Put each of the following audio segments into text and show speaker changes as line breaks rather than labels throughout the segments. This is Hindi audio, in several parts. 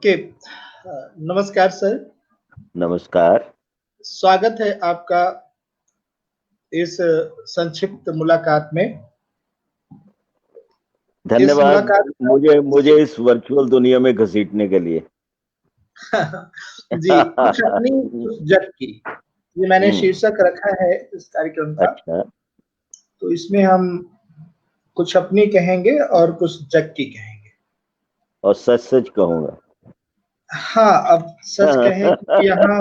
ओके। नमस्कार सर।
नमस्कार।
स्वागत है आपका इस संक्षिप्त मुलाकात में। इस
धन्यवाद
मुलाकात
मुझे
जी।
मुझे इस वर्चुअल दुनिया में घसीटने के लिए।
जी, कुछ अपनी कुछ जग की, ये मैंने
हम्म।
शीर्षक रखा है इस कार्यक्रम का।
अच्छा।
तो इसमें हम कुछ अपनी कहेंगे और कुछ जग की कहेंगे।
और सच सच कहूंगा।
हाँ, अब सच कहें क्योंकि यहाँ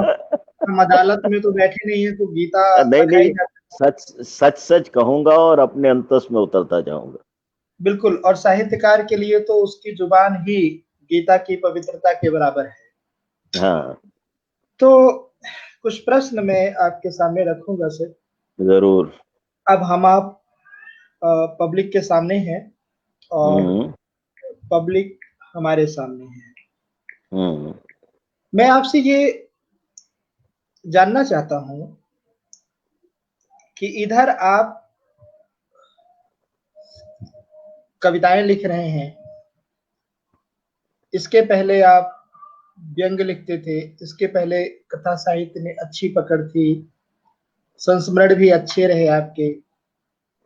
हम अदालत में तो बैठे नहीं है, तो गीता
नहीं
पढ़ाई
नहीं,
जाती
सच सच सच कहूंगा और अपने अंतस में उतरता जाऊंगा।
है। बिल्कुल, और साहित्यकार के लिए तो उसकी जुबान ही गीता की पवित्रता के बराबर है।
हाँ,
तो कुछ प्रश्न मैं आपके सामने रखूंगा सर।
जरूर।
अब हम आप पब्लिक के सामने हैं और
हम्म।
पब्लिक हमारे सामने है।
हम्म।
मैं आपसे ये जानना चाहता हूं कि इधर आप कविताएं लिख रहे हैं, इसके पहले आप व्यंग लिखते थे, इसके पहले कथा साहित्य में अच्छी पकड़ थी, संस्मरण भी अच्छे रहे आपके।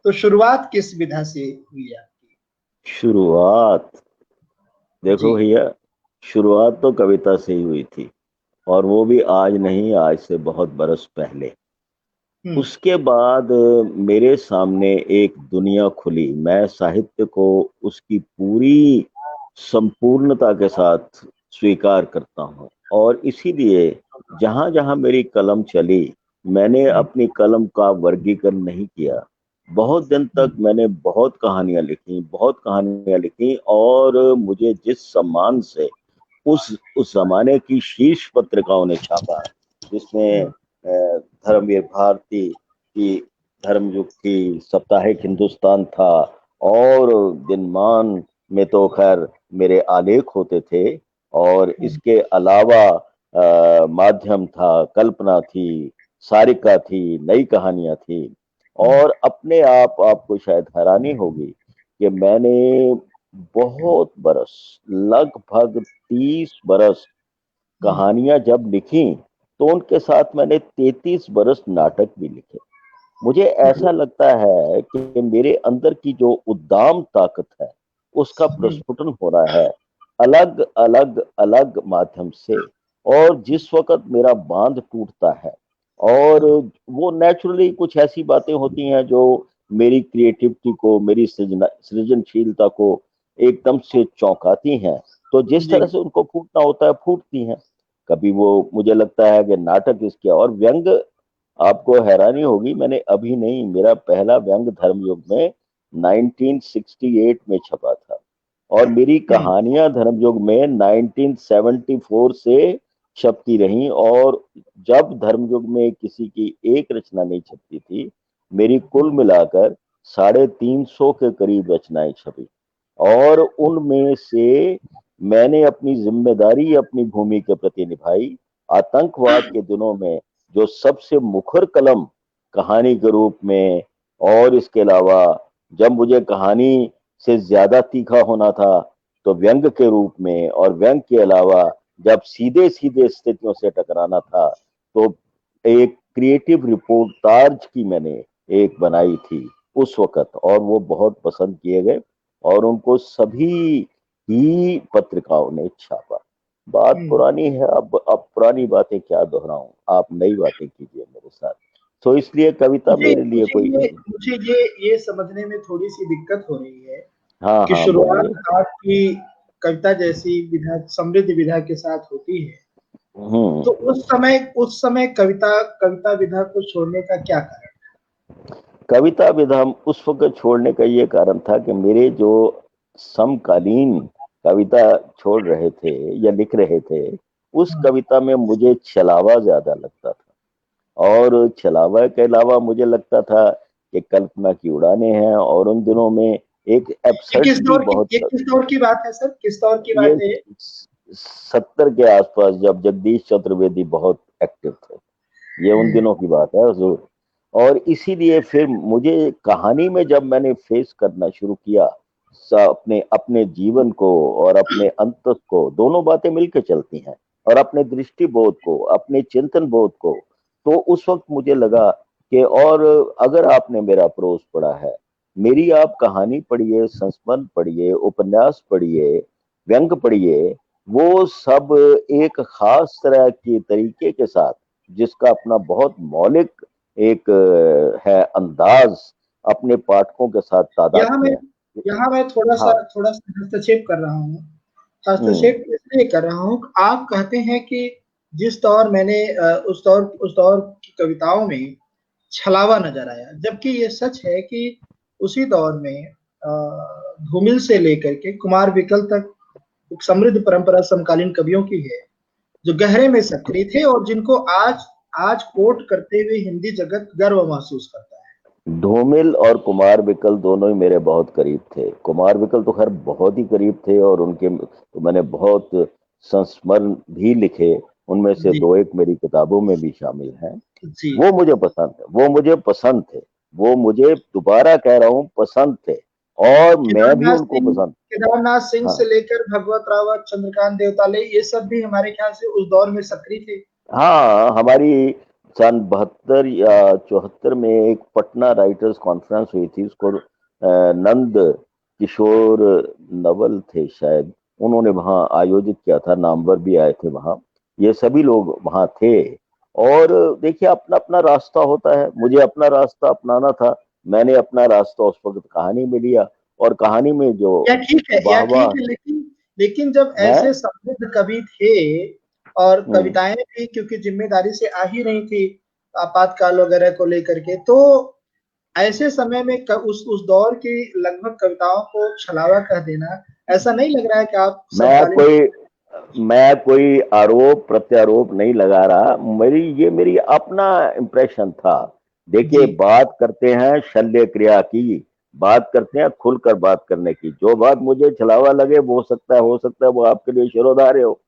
तो शुरुआत किस विधा से हुई आपकी?
शुरुआत,
जी।
देखो भैया, शुरुआत तो कविता से ही हुई थी। और वो भी आज नहीं, आज से बहुत बरस पहले।
हम्म।
उसके बाद मेरे सामने एक दुनिया खुली। मैं साहित्य को उसकी पूरी संपूर्णता के साथ स्वीकार करता हूँ। और इसीलिए जहां जहां मेरी कलम चली, मैंने
हम्म।
अपनी कलम का वर्गीकरण नहीं किया। बहुत दिन तक
हम्म।
मैंने बहुत कहानियां लिखी, और मुझे जिस सम्मान से उस जमाने की शीर्ष पत्रिकाओं ने छापा, जिसमें
हम्म।
धर्मवीर भारती की धर्मयुग की, साप्ताहिक हिंदुस्तान था, और दिनमान में तो खैर मेरे आलेख होते थे। और
हम्म।
इसके अलावा माध्यम था, कल्पना थी, सारिका थी, नई कहानियां थी।
हम्म।
और अपने आप आपको शायद हैरानी होगी कि मैंने बहुत बरस, लगभग 30 बरस
हम्म।
कहानियां जब लिखी, तो उनके साथ मैंने 33 बरस नाटक भी लिखे। मुझे
हम्म।
ऐसा लगता है कि मेरे अंदर की जो उद्दाम ताकत है, उसका
हम्म।
प्रस्फुटन हो रहा है अलग अलग अलग माध्यम से। और जिस वक्त मेरा बांध टूटता है, और वो नेचुरली कुछ ऐसी बातें होती हैं जो मेरी क्रिएटिविटी को, मेरी सृजनशीलता को एकदम से चौंकाती हैं, तो जिस
जी।
तरह से उनको फूटना होता है फूटती हैं। कभी वो, मुझे लगता है कि नाटक इसके, और व्यंग, आपको हैरानी होगी, मैंने अभी नहीं, मेरा पहला व्यंग धर्मयुग में 1968 में छपा था। और मेरी
हम्म।
कहानियां धर्मयुग में 1974 से छपती रहीं। और जब धर्मयुग में किसी की एक रचना नहीं छपती थी, मेरी कुल
हम्म।
मिलाकर 350 के करीब रचनाएं छपी। और उनमें से मैंने अपनी जिम्मेदारी अपनी भूमि के प्रति निभाई। आतंकवाद के दिनों में जो सबसे मुखर कलम कहानी के रूप में, और इसके अलावा जब मुझे कहानी से ज्यादा तीखा होना था तो व्यंग के रूप में, और व्यंग के अलावा जब सीधे सीधे स्थितियों से टकराना था, तो एक क्रिएटिव रिपोर्टाज की मैंने एक बनाई थी उस वक्त, और वो बहुत पसंद किए गए, और उनको सभी ही पत्रिकाओं ने छापा। बात
हम्म।
पुरानी है, अब पुरानी बातें क्या दोहराऊं, आप नई बातें कीजिए मेरे साथ। तो इसलिए कविता
मुझे
मेरे लिए
मुझे
कोई
ये
नहीं।
मुझे ये समझने में थोड़ी सी दिक्कत हो रही है
हाँ
कि
हाँ,
शुरुआत
बोलिए।
आपकी कविता जैसी विधा, समृद्ध विधा के साथ होती है। तो
हम्म।
उस समय कविता कविता विधा को छोड़ने का क्या कारण?
कविता विधा उस वक्त छोड़ने का ये कारण था कि मेरे जो समकालीन कविता छोड़ रहे थे या लिख रहे थे, उस
हाँ।
कविता में मुझे छलावा ज्यादा लगता था। और छलावा के अलावा मुझे लगता था कि कल्पना की उड़ानें हैं, और उन दिनों में एक एब्सर्डिटी बहुत।
ये किस दौर की बात है सर? किस दौर की
ये
बात है ये?
70 के आसपास, जब जगदीश चतुर्वेदी बहुत एक्टिव थे, ये उन
हम्म।
दिनों की बात है हुजूर। और इसीलिए फिर मुझे कहानी में जब मैंने फेस करना शुरू किया, अपने अपने जीवन को और अपने अंतस को, दोनों बातें मिलकर चलती हैं, और अपने दृष्टिबोध को, अपने चिंतन बोध को। तो उस वक्त मुझे लगा कि, और अगर आपने मेरा प्रोज पढ़ा है, मेरी आप कहानी पढ़िए, संस्मरण पढ़िए, उपन्यास पढ़िए, व्यंग पढ़िए, वो सब एक खास तरह के तरीके के साथ, जिसका अपना बहुत मौलिक एक है अंदाज, अपने पाठकों के साथ
यहाँ मैं
तादात्म्य।
यहाँ मैं थोड़ा-सा
हाँ।
थोड़ा-सा हस्तक्षेप कर रहा हूँ।
हम्म।
हस्तक्षेप इसलिए कर रहा हूँ, आप कहते हैं कि जिस दौर मैंने उस दौर की कविताओं में छलावा नज़र आया, जबकि ये सच है कि उसी दौर में धूमिल से लेकर के कुमार विकल तक एक समृद्ध परंपरा समकालीन कवियों की है, जो गहरे में सक्रिय थे और जिनको आज आज कोट करते हुए हिंदी जगत गर्व महसूस करता है।
धूमिल और कुमार विकल दोनों ही मेरे बहुत करीब थे। कुमार विकल तो खैर बहुत ही करीब थे, और उनके तो मैंने बहुत संस्मरण भी लिखे, उनमें से
जी,
दो एक मेरी किताबों में भी शामिल हैं।
जी।
वो मुझे पसंद है, वो मुझे पसंद थे, वो मुझे, दोबारा कह रहा हूँ, पसंद थे, और मैं भी
केदारनाथ
उनको
सिंह
पसंद।
केदारनाथ सिंह
हाँ।
से लेकर भगवत रावत, चंद्रकांत देवताले ये सब भी हमारे ख्याल से उस दौर में सक्रिय थे।
हाँ, हमारी सन 72 या 74 में एक पटना राइटर्स कॉन्फ्रेंस हुई थी, उसको नंद किशोर नवल थे शायद, उन्होंने वहाँ आयोजित किया था, नामवर भी आए थे वहाँ, ये सभी लोग वहाँ थे। और देखिए, अपना अपना रास्ता होता है, मुझे अपना रास्ता अपनाना था, मैंने अपना रास्ता उस वक्त कहानी में लिया, और कहानी में जो
या
वाह
ठीक
वाह
है, लेकिन लेकिन जब
है।
ऐसे समृद्ध कवि थे और
हम्म।
कविताएं भी क्योंकि जिम्मेदारी से आ ही रही थी आपातकाल वगैरह को लेकर के, तो ऐसे समय में उस दौर की लगभग कविताओं को छलावा कह देना, ऐसा नहीं लग रहा है कि आप
मैं
समकालीन।
कोई मैं कोई आरोप प्रत्यारोप नहीं लगा रहा, मेरी अपना इम्प्रेशन था। देखिए,
जी,
बात करते हैं शल्य क्रिया की, बात करते हैं खुलकर बात करने की। जो बात मुझे छलावा लगे, वो हो सकता है वो आपके लिए शिरोधार्य हो,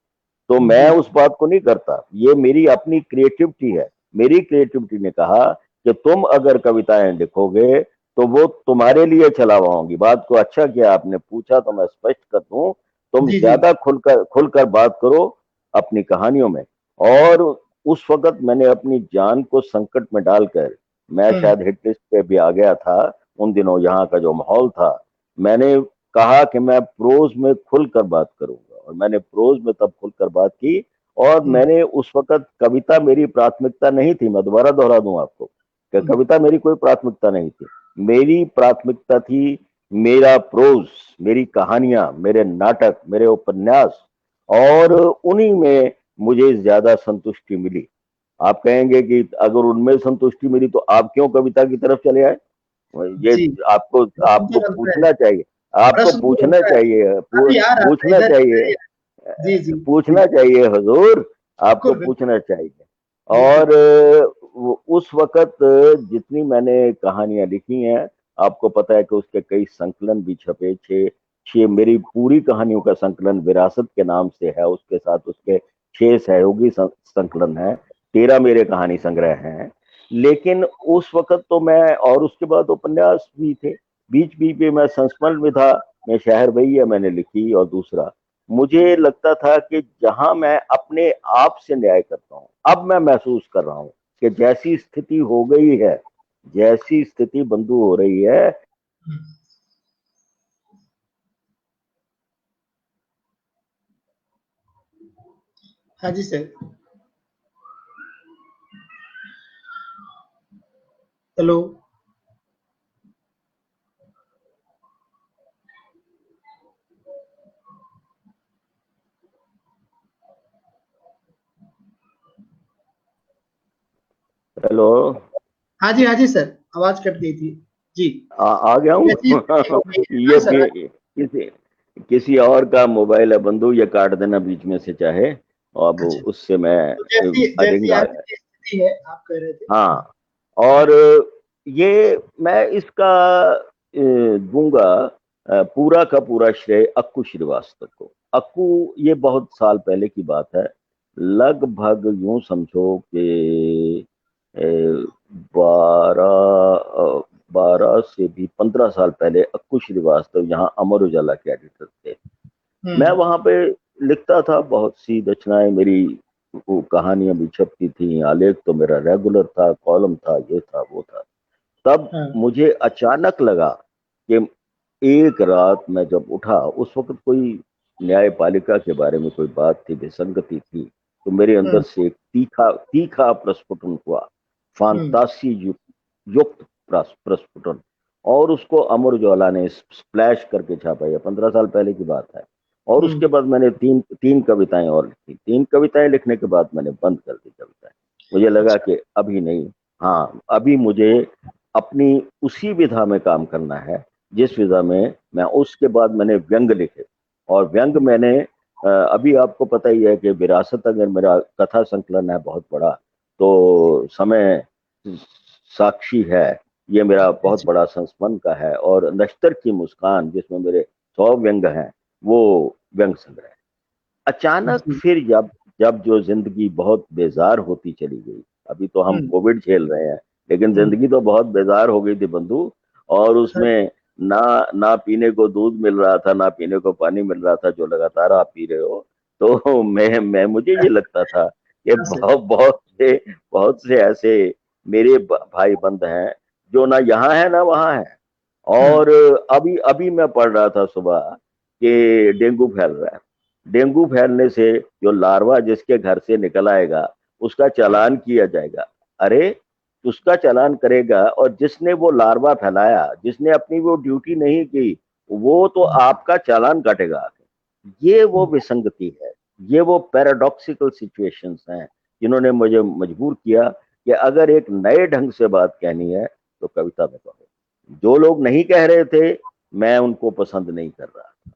तो मैं
जी,
उस बात को नहीं करता। ये मेरी अपनी क्रिएटिविटी है। मेरी क्रिएटिविटी ने कहा कि तुम अगर कविताएं लिखोगे, तो वो तुम्हारे लिए छलावा होंगी। बात को अच्छा किया आपने पूछा, तो मैं स्पष्ट कर दूं, तुम
जी, जी,
ज्यादा खुलकर बात करो अपनी कहानियों में। और उस वक्त मैंने अपनी जान को संकट में डालकर, मैं
हम्म,
शायद हिट लिस्ट पे भी आ गया था उन दिनों, यहाँ का जो माहौल था, मैंने कहा कि मैं प्रोज में खुलकर बात करूंगा, और मैंने प्रोज में तब खुलकर बात की। और
हम्म,
मैंने उस वक्त, कविता मेरी प्राथमिकता नहीं थी, मैं दोबारा दोहरा दूं आपको कि
हम्म,
कविता मेरी कोई प्राथमिकता नहीं थी। मेरी प्राथमिकता थी मेरा प्रोज, मेरी कहानियां, मेरे नाटक, मेरे उपन्यास, और उन्हीं में मुझे ज्यादा संतुष्टि मिली। आप कहेंगे कि अगर उनमें संतुष्टि मिली, तो आप क्यों कविता की तरफ चले आए? ये
जी।
आपको
प्रश्न तो
आपको
बनता है,
पूछना चाहिए, आपको
प्रश्न तो
पूछना
बनता है।
चाहिए,
अभी आ रहा था
पूछना
इधर
चाहिए,
इधर ही। जी, जी,
पूछना
जी,
चाहिए हुजूर, आपको
बिल्कुल, बिल्कुल।
पूछना चाहिए।
जी, जी,
और उस वक्त जितनी मैंने कहानियां लिखी हैं, आपको पता है कि उसके कई संकलन भी छपे, छः छः मेरी पूरी कहानियों का संकलन विरासत के नाम से है, उसके साथ उसके 6 सहयोगी संकलन है, 13 मेरे कहानी संग्रह हैं। लेकिन उस वक्त तो मैं, और उसके बाद उपन्यास भी थे, बीच बीच में मैं संस्मरण में था, मैं शहर वही है मैंने लिखी। और दूसरा, मुझे लगता था कि जहां मैं अपने आप से न्याय करता हूं, अब मैं महसूस कर रहा हूं कि जैसी स्थिति हो गई है, जैसी स्थिति बंधु हो रही है।
हुँ। हाँ जी सर। हेलो।
हेलो।
हाँ जी सर, आवाज़ कट गई थी। जी,
आ गया हूँ।
कैसी स्थिति हो गई है?
ये
हाँ सर,
किसी किसी और का मोबाइल है बंधु, ये काट देना बीच में से चाहे, और अब
अच्छा।
उससे मैं
तो जैसी
रिंग
जैसी
आ
आज
गया।
की स्थिति है, आप कह रहे थे?
हाँ। और ये मैं इसका दूंगा पूरा का पूरा श्रेय अक्कू श्रीवास्तव को। अक्कू, ये बहुत साल पहले की बात है, लगभग यूं समझो कि 12 12 से भी 15 साल पहले अक्कू श्रीवास्तव यहाँ अमर उजाला के एडिटर थे। मैं वहां पे लिखता था, बहुत सी रचनाएं मेरी, वो कहानियां भी छपती थी, आलेख तो मेरा रेगुलर था, कॉलम था, ये था वो था। तब मुझे अचानक लगा कि एक रात मैं जब उठा, उस वक्त कोई न्यायपालिका के बारे में कोई बात थी, विसंगति थी, तो मेरे अंदर से एक तीखा तीखा प्रस्फुटन हुआ, फांतासी युक्त प्रस्फुटन, और उसको अमर उजाला ने स्प्लैश करके छापा। ये 15 साल पहले की बात है। और उसके बाद मैंने तीन कविताएं और लिखी। 3 कविताएं लिखने के बाद मैंने बंद कर दी कविताएं। मुझे लगा कि अभी नहीं, हाँ अभी मुझे अपनी उसी विधा में काम करना है जिस विधा में मैं, उसके बाद मैंने व्यंग लिखे। और व्यंग मैंने अभी आपको पता ही है कि विरासत अगर मेरा कथा संकलन है बहुत बड़ा, तो समय साक्षी है, ये मेरा बहुत बड़ा संस्मरण का है। और नश्तर की मुस्कान जिसमें मेरे 100 व्यंग हैं, वो व्यंग संग्रह है। अचानक फिर जब जब जो जिंदगी बहुत बेजार होती चली गई, अभी तो हम कोविड झेल रहे हैं, लेकिन जिंदगी तो बहुत बेजार हो गई थी बंधु। और उसमें ना ना पीने को दूध मिल रहा था, ना पीने को पानी मिल रहा था, जो लगातार आप पी रहे हो। तो मैं मुझे ये लगता था कि बहुत से ऐसे मेरे भाई बंद हैं जो ना यहाँ है ना वहाँ है। और अभी अभी मैं पढ़ रहा था सुबह कि डेंगू फैल रहा है। डेंगू फैलने से जो लार्वा जिसके घर से निकल आएगा उसका चालान किया जाएगा। अरे उसका चालान करेगा, और जिसने वो लार्वा फैलाया, जिसने अपनी वो ड्यूटी नहीं की, वो तो आपका चालान काटेगा। ये वो विसंगति है, ये वो पैराडॉक्सिकल सिचुएशंस हैं जिन्होंने मुझे मजबूर किया कि अगर एक नए ढंग से बात कहनी है तो कविता में कहो। जो लोग नहीं कह रहे थे, मैं उनको पसंद नहीं कर रहा था।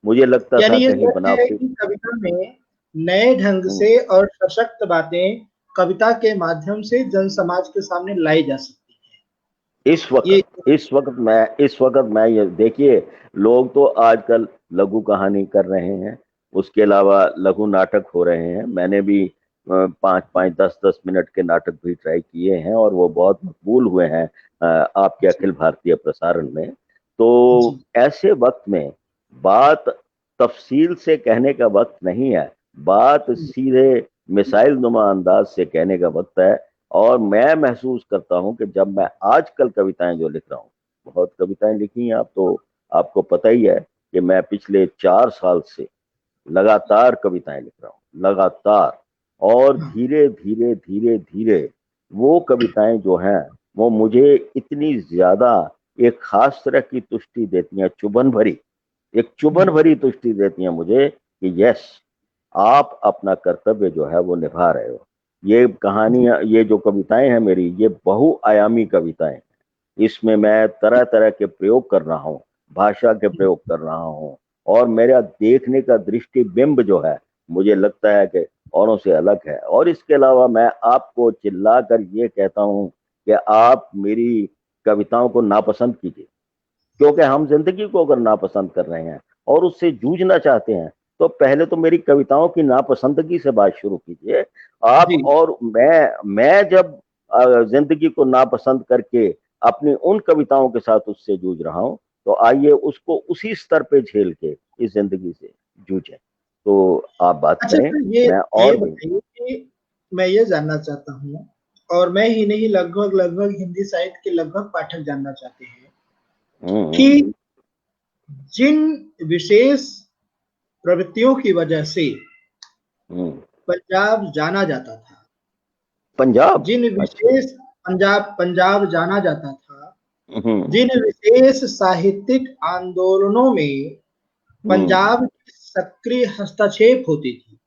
मुझे लगता था
यानी ये
कहीं
सच है
बनावटी।
कि कविता में नए ढंग से और सशक्त बातें कविता के माध्यम से जन समाज के सामने लाई जा सकती है।
इस वक्त मैं ये देखिए, लोग तो आजकल लघु कहानी कर रहे हैं, उसके अलावा लघु नाटक हो रहे हैं। मैंने भी 5-5, 10-10 मिनट के नाटक भी ट्राई किए हैं और वो बहुत मकबूल हुए हैं आपके अखिल भारतीय प्रसारण में। तो ऐसे वक्त में बात तफसील से कहने का वक्त नहीं है, बात सीधे मिसाइल नुमा अंदाज से कहने का वक्त है। और मैं महसूस करता हूं कि जब मैं आजकल कविताएं जो लिख रहा हूं, बहुत कविताएं लिखी हैं आप तो, आपको पता ही है कि मैं पिछले 4 साल से लगातार कविताएं लिख रहा हूं, लगातार। और धीरे धीरे धीरे धीरे वो कविताएं जो हैं वो मुझे इतनी ज्यादा एक खास तरह की तुष्टि देती हैं, एक चुभन भरी तुष्टि देती हैं मुझे कि यस, आप अपना कर्तव्य जो है वो निभा रहे हो। ये कहानियां, ये जो कविताएं हैं मेरी, ये बहुआयामी कविताएं हैं। इसमें मैं तरह तरह के प्रयोग कर रहा हूँ, भाषा के प्रयोग कर रहा हूँ, और मेरा देखने का दृष्टिबिंब जो है मुझे लगता है कि औरों से अलग है। और इसके अलावा मैं आपको चिल्ला कर ये कहता हूँ कि आप मेरी कविताओं को नापसंद कीजिए, क्योंकि हम जिंदगी को अगर नापसंद कर रहे हैं और उससे जूझना चाहते हैं तो पहले तो मेरी कविताओं की नापसंदगी से बात शुरू कीजिए आप। और मैं जब जिंदगी को नापसंद करके अपनी उन कविताओं के साथ उससे जूझ रहा हूं, तो आइए उसको उसी स्तर पे झेल के इस जिंदगी से जूझे। तो आप बात
अच्छा
करें,
सर, ये
मैं
ये
और भी।
बताइए कि मैं ये जानना चाहता हूँ, और मैं ही नहीं, लगभग लगभग हिंदी साहित्य के लगभग पाठक जानना चाहते हैं कि जिन विशेष प्रवृत्तियों की वजह से पंजाब जाना जाता था,
पंजाब,
जिन
अच्छा।
विशेष पंजाब जाना जाता था, जिन विशेष साहित्यिक आंदोलनों में पंजाब की सक्रिय हस्तक्षेप होती थी,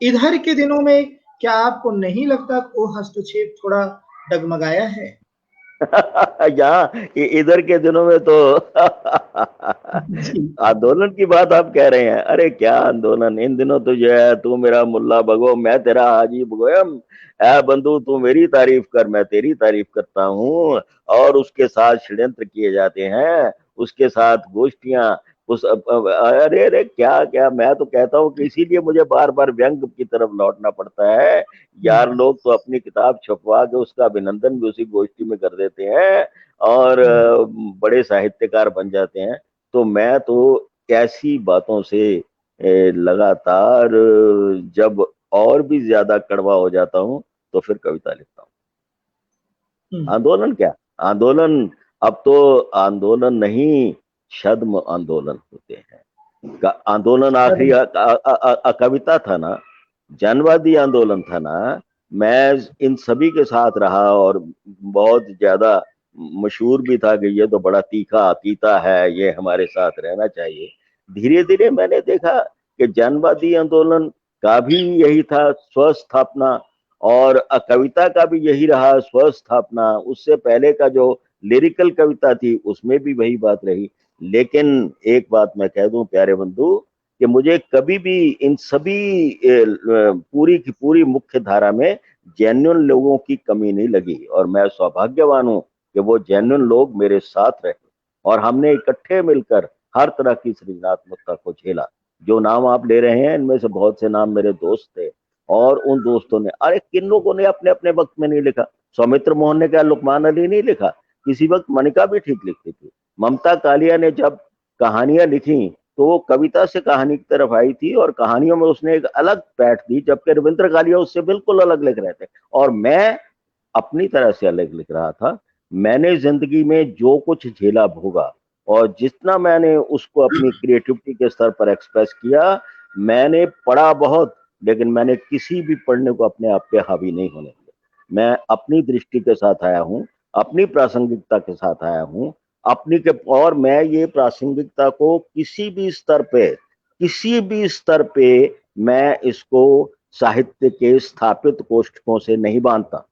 इधर के दिनों में क्या आपको नहीं लगता वो हस्तक्षेप थोड़ा डगमगाया है?
यहाँ इधर के दिनों में तो आंदोलन की बात आप कह रहे हैं। अरे क्या आंदोलन, इन दिनों तो जो है, तू मेरा मुल्ला भगो मैं तेरा हाजी भगोयम, ऐ बंधु तू मेरी तारीफ कर मैं तेरी तारीफ करता हूँ। और उसके साथ षड्यंत्र किए जाते हैं, उसके साथ गोष्ठियां अरे अरे क्या क्या, मैं तो कहता हूँ कि इसीलिए मुझे बार बार व्यंग की तरफ लौटना पड़ता है यार। लोग तो अपनी किताब छपवा के उसका अभिनंदन भी उसी गोष्ठी में कर देते हैं और बड़े साहित्यकार बन जाते हैं। तो मैं तो ऐसी बातों से लगातार जब और भी ज्यादा कड़वा हो जाता हूँ तो फिर कविता लिखता हूँ। आंदोलन क्या, आंदोलन अब तो आंदोलन नहीं, छद्म आंदोलन होते हैं। आंदोलन आखिरी कविता था ना, जनवादी आंदोलन था ना। मैं इन सभी के साथ रहा और बहुत ज्यादा मशहूर भी था कि ये तो बड़ा तीखा तीता है, ये हमारे साथ रहना चाहिए। धीरे धीरे मैंने देखा कि जनवादी आंदोलन का भी यही था, स्वस्थापना, और कविता का भी यही रहा, स्वस्थापना। उससे पहले का जो लिरिकल कविता थी उसमें भी वही बात रही। लेकिन एक बात मैं कह दूं प्यारे बंधु, कि मुझे कभी भी इन सभी पूरी की पूरी मुख्य धारा में जेन्युइन लोगों की कमी नहीं लगी, और मैं सौभाग्यवान हूं कि वो जेन्युइन लोग मेरे साथ रहे और हमने इकट्ठे मिलकर हर तरह की सृजनात्मकता को झेला। जो नाम आप ले रहे हैं इनमें से बहुत से नाम मेरे दोस्त थे, और उन दोस्तों ने, अरे किन लोगों ने अपने अपने वक्त में नहीं लिखा। सौमित्र मोहन ने क्या लुकमान अली नहीं लिखा? किसी वक्त मनिका भी ठीक लिखती थी। ममता कालिया ने जब कहानियां लिखी तो वो कविता से कहानी की तरफ आई थी, और कहानियों में उसने एक अलग पैठ दी, जबकि रविंद्र कालिया उससे बिल्कुल अलग लिख रहे थे और मैं अपनी तरह से अलग लिख रहा था। मैंने जिंदगी में जो कुछ झेला भोगा और जितना मैंने उसको अपनी क्रिएटिविटी के स्तर पर एक्सप्रेस किया, मैंने पढ़ा बहुत, लेकिन मैंने किसी भी पढ़ने को अपने आप पे हावी नहीं होने दिया। मैं अपनी दृष्टि के साथ आया हूँ, अपनी प्रासंगिकता के साथ आया हूँ, अपनी के, और मैं ये प्रासंगिकता को किसी भी स्तर पे मैं इसको साहित्य के स्थापित कोष्ठकों से नहीं बांधता।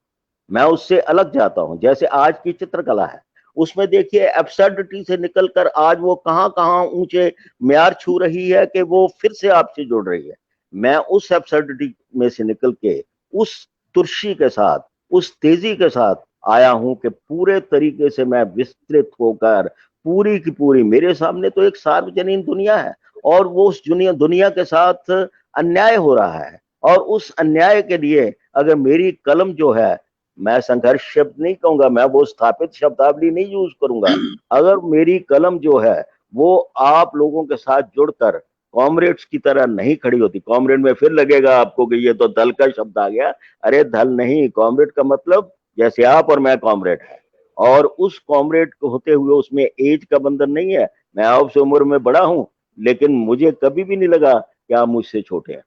मैं उससे अलग जाता हूं। जैसे आज की चित्रकला है, उसमें देखिए एब्सर्डिटी से निकलकर आज वो कहां कहां ऊंचे म्यार छू रही है कि वो फिर से आपसे जुड़ रही है। मैं उस एब्सर्डिटी में से निकल के उस तुर्शी के साथ, उस तेजी के साथ आया हूं कि पूरे तरीके से मैं विस्तृत होकर पूरी की पूरी, मेरे सामने तो एक सार्वजनीन दुनिया है और वो उस दुनिया के साथ अन्याय हो रहा है, और उस अन्याय के लिए अगर मेरी कलम जो है, मैं संघर्ष शब्द नहीं कहूंगा, मैं वो स्थापित शब्दावली नहीं यूज करूंगा, अगर मेरी कलम जो है वो आप लोगों के साथ जुड़कर कॉमरेड्स की तरह नहीं खड़ी होती, कॉमरेड में फिर लगेगा आपको कि ये तो दल का शब्द आ गया। अरे दल नहीं, कॉमरेड का मतलब जैसे आप और मैं कॉमरेड है, और उस कॉमरेड को होते हुए उसमें एज का बंधन नहीं है। मैं आपसे उम्र में बड़ा हूं, लेकिन मुझे कभी भी नहीं लगा कि आप मुझसे छोटे हैं।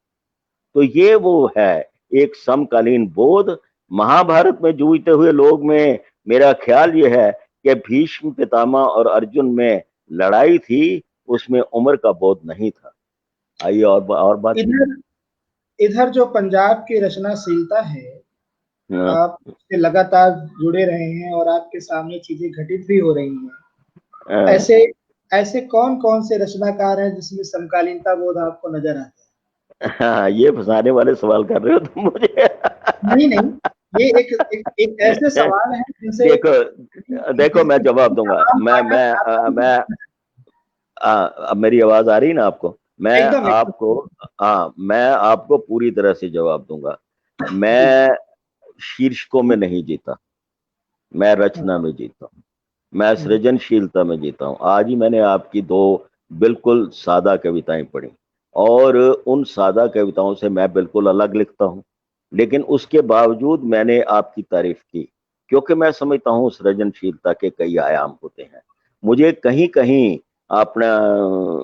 तो ये वो है एक समकालीन बोध। महाभारत में जूझते हुए लोग में मेरा ख्याल ये है कि भीष्म पितामह और अर्जुन में लड़ाई थी, उसमें उम्र का बोध नहीं था। आइए और बात
इधर इधर जो पंजाब की रचनाशीलता है,
हाँ,
आप उससे लगातार जुड़े रहे हैं और आपके सामने चीजें घटित भी हो रही हैं।
हाँ,
ऐसे ऐसे कौन कौन से रचनाकार हैं जिसमें समकालीनता बोध आपको नजर आता
हाँ, ये फंसाने वाले सवाल कर रहे हो तुम मुझे।
है? नहीं नहीं, ये एक ऐसे सवाल हैं जिनसे
देखो देखो, मैं जवाब दूंगा।
आम पाठक आसानी
मैं
से
अब मेरी आवाज आ रही है ना आपको? मैं
एकदम एकदम।
आपको, हाँ, मैं आपको पूरी तरह से जवाब दूंगा।
जी।
मैं शीर्षकों में नहीं जीता, मैं रचना में जीता हूँ, मैं सृजनशीलता में जीता हूँ। आज ही मैंने आपकी दो बिल्कुल सादा कविताएं पढ़ी, और उन सादा कविताओं से मैं बिल्कुल अलग लिखता हूँ, लेकिन उसके बावजूद मैंने आपकी तारीफ की, क्योंकि मैं समझता हूँ सृजनशीलता के कई आयाम होते हैं। मुझे कहीं कहीं अपना,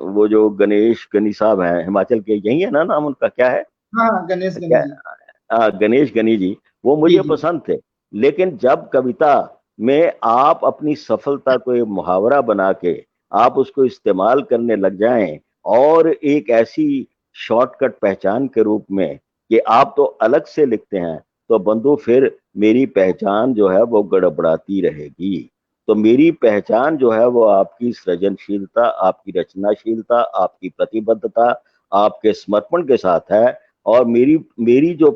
वो जो गणेश गनी साहब हैं हिमाचल के, यही है ना नाम उनका, क्या है,
हाँ, गणेश गनी
क्या,
जी।
गणेश गनी जी, वो
जी
मुझे
जी।
पसंद थे। लेकिन जब कविता में आप अपनी सफलता को एक मुहावरा बना के आप उसको इस्तेमाल करने लग जाएं, और एक ऐसी शॉर्टकट पहचान के रूप में कि आप तो अलग से लिखते हैं, तो बंधु फिर मेरी पहचान जो है वो गड़बड़ाती रहेगी। तो मेरी पहचान जो है वो आपकी सृजनशीलता, आपकी रचनाशीलता, आपकी प्रतिबद्धता, आपके समर्पण के साथ है। और मेरी मेरी जो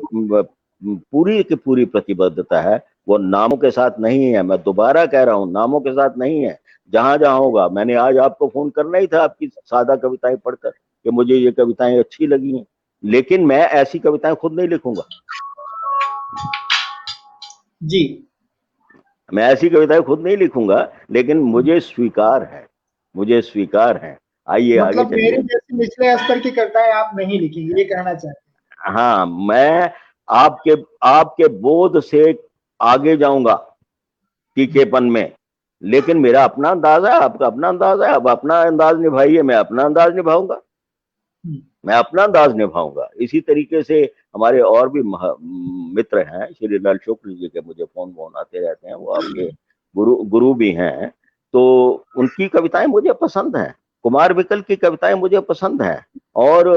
पूरी की पूरी प्रतिबद्धता है वो नामों के साथ नहीं है। मैं दोबारा कह रहा हूं, नामों के साथ नहीं है। जहां जहां होगा। मैंने आज आपको फोन करना ही था आपकी सादा कविताएं पढ़कर कि मुझे ये कविताएं अच्छी लगी हैं, लेकिन मैं ऐसी कविताएं खुद नहीं लिखूंगा।
जी।
मैं ऐसी कविताएं खुद नहीं लिखूंगा, लेकिन मुझे स्वीकार है, मुझे स्वीकार है। आइए आगे
मतलब मेरे
चलिए।
जैसे निचले स्तर की कविताएं आप नहीं लिखेंगे, ये कहना चाहते
हाँ, मैं आपके आपके बोध से आगे जाऊंगा
हैं?
तीखेपन में, लेकिन मेरा अपना अंदाज है, आपका अपना अंदाज है। आप अपना अंदाज निभाइए, मैं अपना अंदाज निभाऊंगा।
हम्म।
मैं अपना अंदाज निभाऊंगा। इसी तरीके से हमारे और भी मित्र हैं, श्री लाल शुक्ल जी के मुझे फोन वोन आते रहते हैं, वो आपके गुरु गुरु भी हैं। तो उनकी कविताएं मुझे पसंद हैं, कुमार विकल की कविताएं मुझे पसंद हैं। और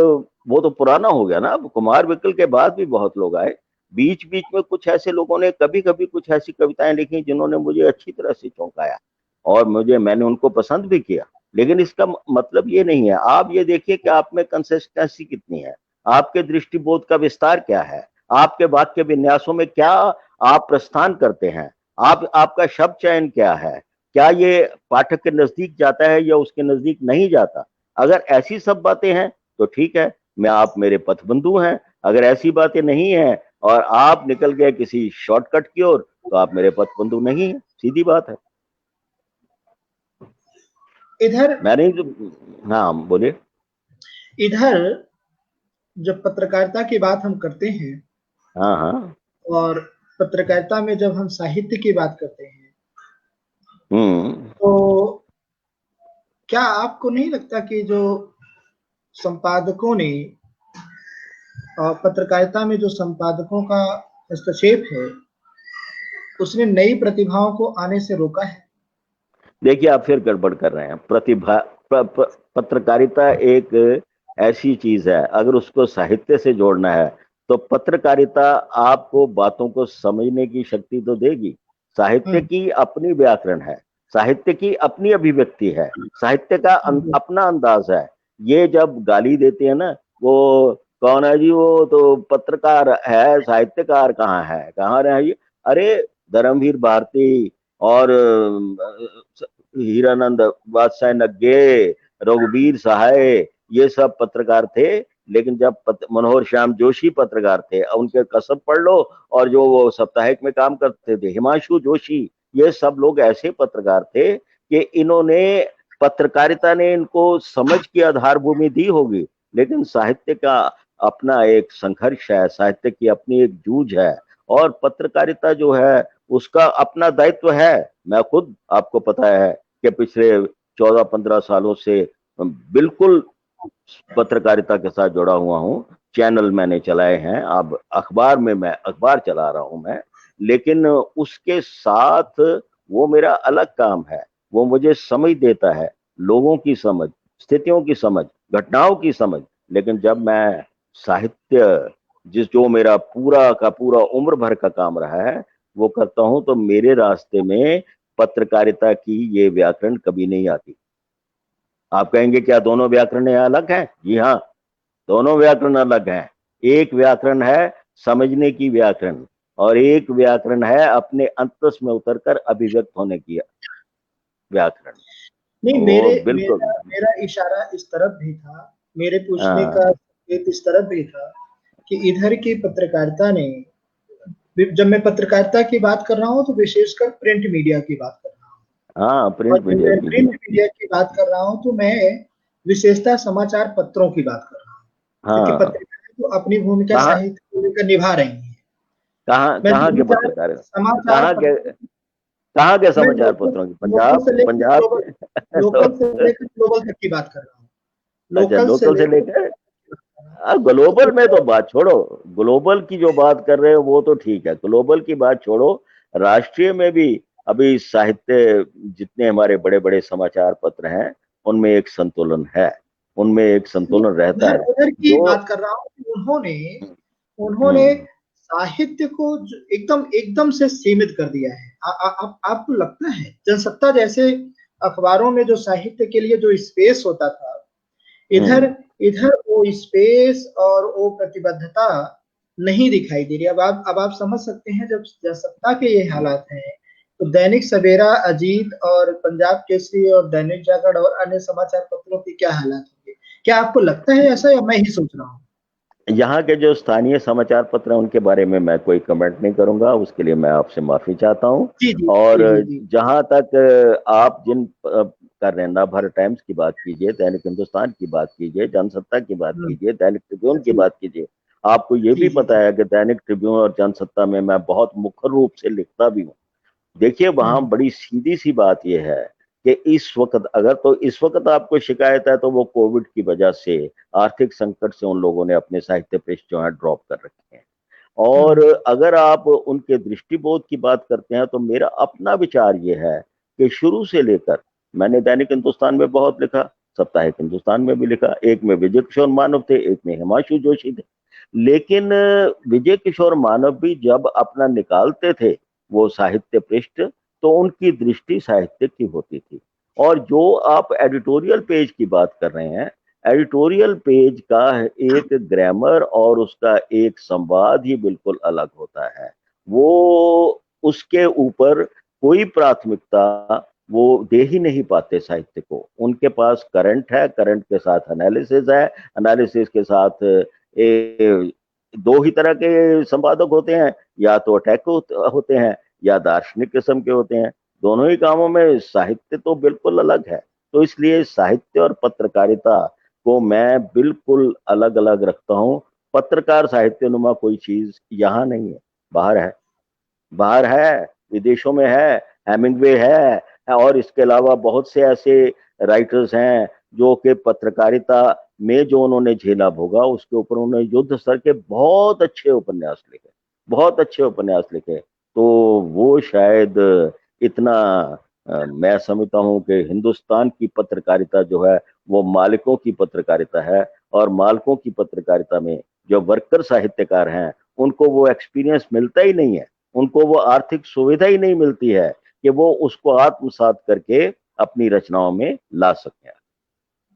वो तो पुराना हो गया ना, अब कुमार विकल के बाद भी बहुत लोग आए। बीच बीच में कुछ ऐसे लोगों ने कभी कभी कुछ ऐसी कविताएं लिखी जिन्होंने मुझे अच्छी तरह से चौंकाया, और मैंने उनको पसंद भी किया। लेकिन इसका मतलब ये नहीं है। आप ये देखिए कि आप में कंसिस्टेंसी कितनी है, आपके दृष्टिबोध का विस्तार क्या है, आपके वाक्य विन्यासों में क्या आप प्रस्थान करते हैं, आपका शब्द चयन क्या है, क्या ये पाठक के नजदीक जाता है या उसके नजदीक नहीं जाता। अगर ऐसी सब बातें हैं तो ठीक है, मैं आप मेरे पथबंधु हैं। अगर ऐसी बातें नहीं है और आप निकल गए किसी शॉर्टकट की ओर, तो आप मेरे पथबंधु नहीं है, सीधी बात है।
इधर
मैंने जो, हाँ बोलिए।
इधर जब पत्रकारिता की बात हम करते हैं,
हाँ हाँ।
और पत्रकारिता में जब हम साहित्य की बात करते हैं,
हम्म।
तो क्या आपको नहीं लगता कि जो संपादकों ने, पत्रकारिता में जो संपादकों का हस्तक्षेप है, उसने नई प्रतिभाओं को आने से रोका है?
देखिए, आप फिर गड़बड़ कर रहे हैं। पत्रकारिता एक ऐसी चीज है, अगर उसको साहित्य से जोड़ना है तो पत्रकारिता आपको बातों को समझने की शक्ति तो देगी। साहित्य
हम्म।
की अपनी व्याकरण है, साहित्य की अपनी अभिव्यक्ति है, साहित्य का अपना अंदाज है। ये जब गाली देते हैं ना, वो कौन है जी, वो तो पत्रकार है, साहित्यकार कहाँ है, कहाँ रहे ये। अरे, धर्मवीर भारती और हीरानंद बादशाह नग्गे, रघुवीर सहाय, ये सब पत्रकार थे। लेकिन जब मनोहर श्याम जोशी पत्रकार थे, उनके कसब पढ़ लो, और जो वो साप्ताहिक में काम करते थे, हिमांशु जोशी, ये सब लोग ऐसे पत्रकार थे कि इन्होंने, पत्रकारिता ने इनको समझ की आधार भूमि दी होगी। लेकिन साहित्य का अपना एक संघर्ष है, साहित्य की अपनी एक जूझ है, और पत्रकारिता जो है उसका अपना दायित्व है। मैं खुद, आपको पता है कि पिछले 14-15 सालों से बिल्कुल पत्रकारिता के साथ जुड़ा हुआ हूं। चैनल मैंने चलाए हैं, अब अखबार में मैं अखबार चला रहा हूं मैं। लेकिन उसके साथ वो मेरा अलग काम है, वो मुझे समझ देता है, लोगों की समझ, स्थितियों की समझ, घटनाओं की समझ। लेकिन जब मैं साहित्य, जो मेरा पूरा का पूरा उम्र भर का काम रहा है, वो करता हूं, तो मेरे रास्ते में पत्रकारिता की ये व्याकरण कभी नहीं आती। आप कहेंगे क्या दोनों व्याकरण अलग हैं? जी हाँ, दोनों व्याकरण अलग हैं। एक व्याकरण है समझने की व्याकरण, और एक व्याकरण है अपने अंतस में उतरकर अभिव्यक्त होने की व्याकरण।
नहीं,
वो
मेरे
बिल्कुल।
मेरा मेरा इशारा इस तरफ भी था, मेरे पूछने का
हाँ
संकेत इस तरफ भी था कि इधर की पत्रकारिता ने, जब मैं पत्रकारिता की बात कर रहा हूँ तो विशेषकर प्रिंट मीडिया की बात कर रहा हूँ।
हाँ,
और
प्रिंट
जब
मीडिया
मैं
की भी।
प्रिंट मीडिया की बात कर रहा हूँ तो मैं विशेषता समाचार पत्रों की बात कर रहा हूँ, क्योंकि
हाँ,
पत्रिकाएं तो अपनी भूमिका
कहाँ
साहित्य को लेकर निभा रही हैं।
कहाँ
मैं
कहाँ के
समाचार
पत्रकार हैं?
समाचार
कहाँ के
पत्र,
कहाँ के
मैं
समाचार
लोकल
पत्रों की?
लोकल
पंजाब
से लेकर
पंजाब
ग्लोबल, लोकल से
के?
लेकर ग्लोबल तक की बात कर रहा हूँ।
अच्छा,
लोकल से
लोकल से
लेकर
लेकर
ग्लोबल तक की बात कर रहा हूँ।
ग्लोबल में
तो
तो बात छोड़ो। ग्लोबल की जो बात कर रहे हो वो तो ठीक है, ग्लोबल की बात छोड़ो। राष्ट्रीय में भी अभी साहित्य, जितने हमारे बड़े बड़े समाचार पत्र हैं, उनमें एक संतुलन है, उनमें एक
नहीं,
संतुलन रहता
उधर
है।
उधर की
जो
बात कर रहा हूँ कि उन्होंने उन्होंने
हम्म
साहित्य को एकदम एकदम से सीमित कर दिया है। आपको लगता है जनसत्ता जैसे अखबारों में जो साहित्य के लिए जो स्पेस होता था,
हम्म
इधर इधर वो स्पेस और वो प्रतिबद्धता नहीं दिखाई दे रही। अब आप समझ सकते हैं, जब जनसत्ता के ये हालात हैं, तो दैनिक सवेरा, अजीत और पंजाब केसरी और दैनिक जागरण और अन्य समाचार पत्रों की क्या हालात होंगे? क्या आपको लगता है ऐसा या मैं ही सोच रहा हूँ?
यहाँ के जो स्थानीय समाचार पत्र हैं उनके बारे में मैं कोई कमेंट नहीं करूंगा, उसके लिए मैं आपसे माफी चाहता हूँ।
जी, जी,
और
जी, जी, जी।
जहां तक आप जिन कर रहे हैं, नवभारत टाइम्स की बात कीजिए, दैनिक हिंदुस्तान की बात कीजिए, जनसत्ता की बात
हुँ,
कीजिए, दैनिक ट्रिब्यून की
जी,
बात कीजिए, आपको ये
जी,
भी
जी,
पता
जी।
है कि दैनिक ट्रिब्यून और जनसत्ता में मैं बहुत मुखर रूप से लिखता भी हूँ। देखिए वहां
हुँ,
बड़ी सीधी सी बात यह है कि इस वक्त अगर तो इस वक्त आपको शिकायत है तो वो कोविड की वजह से, आर्थिक संकट से उन लोगों ने अपने साहित्य पृष्ठ जो है ड्रॉप कर रखे हैं। और
हुँ,
अगर आप उनके दृष्टिबोध की बात करते हैं तो मेरा अपना विचार ये है कि शुरू से लेकर मैंने दैनिक हिंदुस्तान में बहुत लिखा, साप्ताहिक हिंदुस्तान में भी लिखा, एक में विजय किशोर मानव थे, एक में हिमांशु जोशी थे। लेकिन विजय किशोर मानव भी जब अपना निकालते थे वो साहित्य पृष्ठ, तो उनकी दृष्टि साहित्य की होती थी। और जो आप एडिटोरियल पेज की बात कर रहे हैं, एडिटोरियल पेज का एक ग्रामर और उसका एक संवाद ही बिल्कुल अलग होता है। वो उसके ऊपर कोई प्राथमिकता वो दे ही नहीं पाते साहित्य को। उनके पास करंट है, करंट के साथ एनालिसिस है, एनालिसिस के साथ दो ही तरह के संपादक होते हैं, या तो अटैक होते हैं या दार्शनिक किस्म के होते हैं। दोनों ही कामों में साहित्य तो बिल्कुल अलग है। तो इसलिए साहित्य और पत्रकारिता को मैं बिल्कुल अलग अलग रखता हूँ। पत्रकार साहित्य नुमा कोई चीज यहाँ नहीं है, बाहर है। बाहर है, विदेशों में है, हेमिंगवे है, और इसके अलावा बहुत से ऐसे राइटर्स हैं जो कि पत्रकारिता में जो उन्होंने झेला भोगा उसके ऊपर उन्होंने युद्ध स्तर के बहुत अच्छे उपन्यास लिखे, बहुत अच्छे उपन्यास लिखे। तो वो शायद इतना मैं समझता हूँ कि हिंदुस्तान की पत्रकारिता जो है वो मालिकों की पत्रकारिता है, और मालिकों की पत्रकारिता में जो वर्कर साहित्यकार हैं उनको वो एक्सपीरियंस मिलता ही नहीं है, उनको वो आर्थिक सुविधा ही नहीं मिलती है कि वो उसको आत्मसात करके अपनी रचनाओं में ला सकें।